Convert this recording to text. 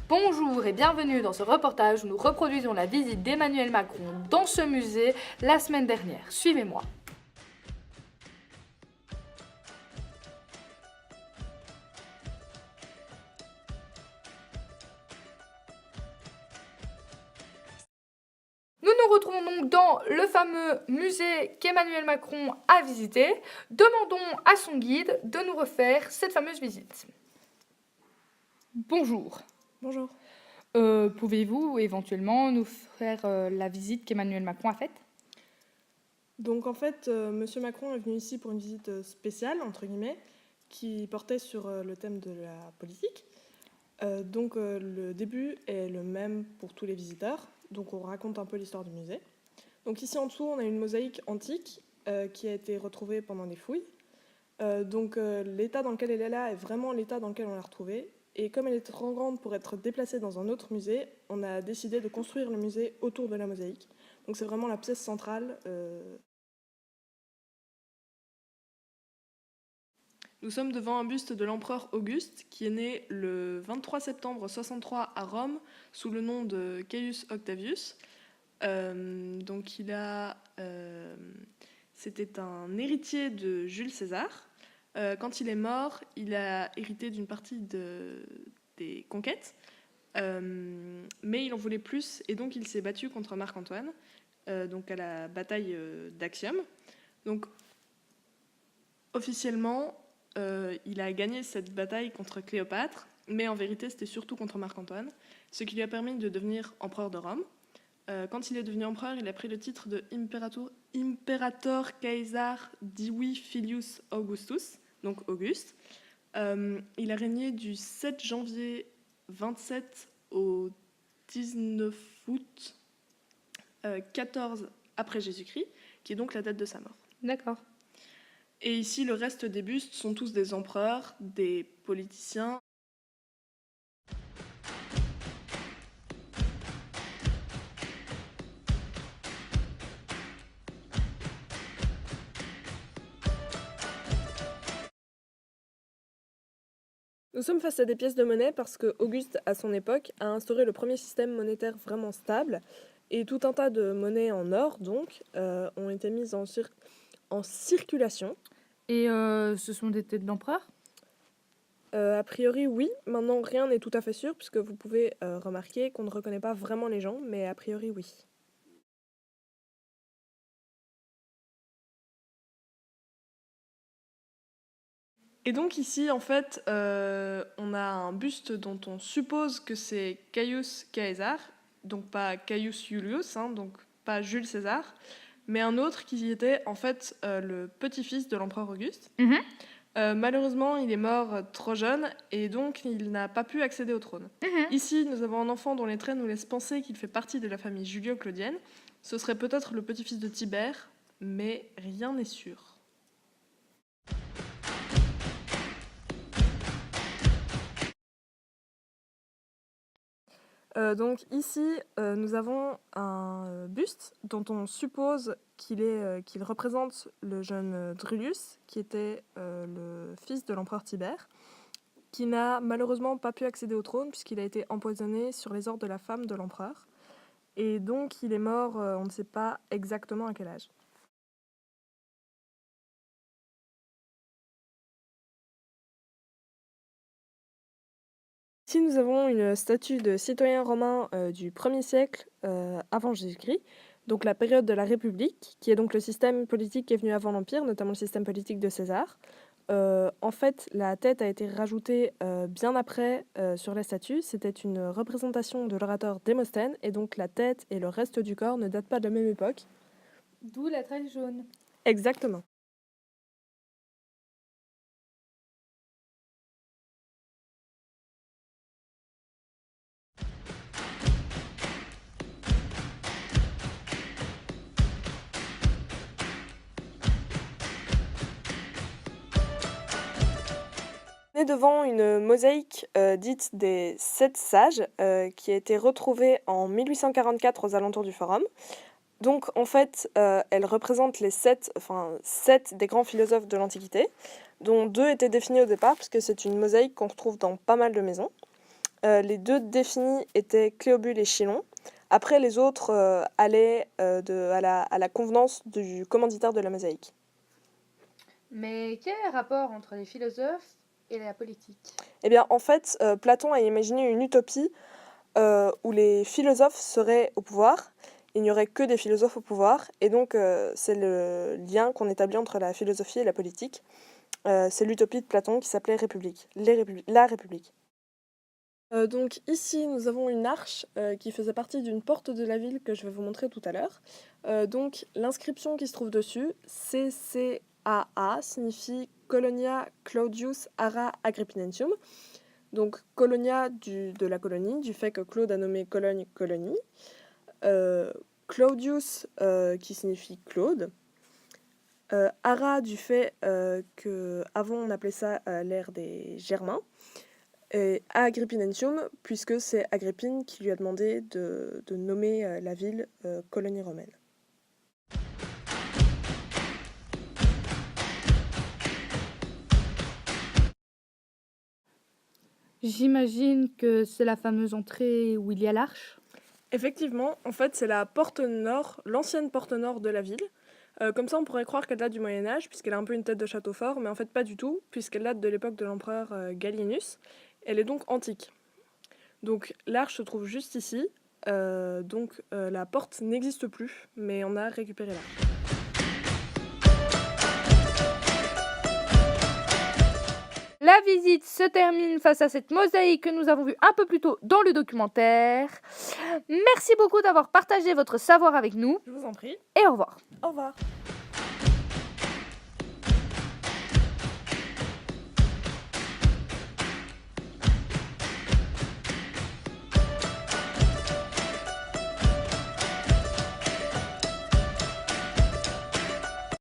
Bonjour et bienvenue dans ce reportage où nous reproduisons la visite d'Emmanuel Macron dans ce musée la semaine dernière. Suivez-moi. Nous nous retrouvons donc dans le fameux musée qu'Emmanuel Macron a visité. Demandons à son guide de nous refaire cette fameuse visite. Bonjour. Bonjour. Pouvez-vous éventuellement nous faire la visite qu'Emmanuel Macron a faite ? Donc en fait, Monsieur Macron est venu ici pour une visite spéciale, entre guillemets, qui portait sur le thème de la politique. Le début est le même pour tous les visiteurs, donc on raconte un peu l'histoire du musée. Donc ici en dessous, on a une mosaïque antique qui a été retrouvée pendant les fouilles. L'état dans lequel elle est là est vraiment l'état dans lequel on l'a retrouvée. Et comme elle est trop grande pour être déplacée dans un autre musée, on a décidé de construire le musée autour de la mosaïque. Donc c'est vraiment la pièce centrale. Nous sommes devant un buste de l'empereur Auguste qui est né le 23 septembre 63 à Rome sous le nom de Caius Octavius. C'était un héritier de Jules César. Quand il est mort, il a hérité d'une partie des conquêtes, mais il en voulait plus et donc il s'est battu contre Marc-Antoine, à la bataille d'Actium. Donc officiellement, il a gagné cette bataille contre Cléopâtre, mais en vérité c'était surtout contre Marc-Antoine, ce qui lui a permis de devenir empereur de Rome. Quand il est devenu empereur, il a pris le titre de Imperator Caesar Divi Filius Augustus, donc Auguste. Il a régné du 7 janvier 27 au 19 août 14 après Jésus-Christ, qui est donc la date de sa mort. D'accord. Et ici, le reste des bustes sont tous des empereurs, des politiciens. Nous sommes face à des pièces de monnaie parce que Auguste, à son époque, a instauré le premier système monétaire vraiment stable et tout un tas de monnaies en or, ont été mises en circulation. Et ce sont des têtes d'empereur ? A priori, oui. Maintenant, rien n'est tout à fait sûr puisque vous pouvez remarquer qu'on ne reconnaît pas vraiment les gens, mais a priori, oui. Et donc ici, en fait, on a un buste dont on suppose que c'est Caius Caesar, donc pas Caius Iulius, donc pas Jules César, mais un autre qui était en fait le petit-fils de l'empereur Auguste. Malheureusement, il est mort trop jeune et donc il n'a pas pu accéder au trône. Ici, nous avons un enfant dont les traits nous laissent penser qu'il fait partie de la famille Julio-Claudienne. Ce serait peut-être le petit-fils de Tibère, mais rien n'est sûr. Donc ici, nous avons un buste dont on suppose qu'il représente le jeune Drullus, qui était le fils de l'empereur Tibère, qui n'a malheureusement pas pu accéder au trône puisqu'il a été empoisonné sur les ordres de la femme de l'empereur. Et donc il est mort, on ne sait pas exactement à quel âge. Ici, nous avons une statue de citoyen romain du 1er siècle avant Jésus-Christ, donc la période de la République, qui est donc le système politique qui est venu avant l'Empire, notamment le système politique de César. En fait, la tête a été rajoutée bien après sur la statue. C'était une représentation de l'orateur Démosthène, et donc la tête et le reste du corps ne datent pas de la même époque. D'où la tresse jaune. Exactement. On est devant une mosaïque dite des 7 sages qui a été retrouvée en 1844 aux alentours du Forum. Donc en fait, elle représente les 7 des grands philosophes de l'Antiquité, dont 2 étaient définis au départ puisque c'est une mosaïque qu'on retrouve dans pas mal de maisons. Les deux définis étaient Cléobule et Chilon. Après, les autres allaient à la convenance du commanditaire de la mosaïque. Mais quel est le rapport entre les philosophes et la politique? Eh bien, en fait, Platon a imaginé une utopie où les philosophes seraient au pouvoir. Il n'y aurait que des philosophes au pouvoir. Et donc, c'est le lien qu'on établit entre la philosophie et la politique. C'est l'utopie de Platon qui s'appelait la République. Donc ici, nous avons une arche qui faisait partie d'une porte de la ville que je vais vous montrer tout à l'heure. Donc l'inscription qui se trouve dessus, CCAA, signifie Colonia Claudius Ara Agrippinentium. Donc Colonia de la colonie, du fait que Claude a nommé Cologne colonie. Claudius qui signifie Claude. Ara du fait que avant on appelait ça l'ère des Germains. Et Agrippinentium, puisque c'est Agrippine qui lui a demandé de nommer la ville colonie romaine. J'imagine que c'est la fameuse entrée où il y a l'arche. Effectivement, en fait, c'est la porte nord, l'ancienne porte nord de la ville. Comme ça, on pourrait croire qu'elle date du Moyen-Âge, puisqu'elle a un peu une tête de château fort, mais en fait pas du tout, puisqu'elle date de l'époque de l'empereur Gallienus. Elle est donc antique. Donc l'arche se trouve juste ici, la porte n'existe plus, mais on a récupéré l'arche. La visite se termine face à cette mosaïque que nous avons vue un peu plus tôt dans le documentaire. Merci beaucoup d'avoir partagé votre savoir avec nous Je vous en prie. et au revoir. Au revoir.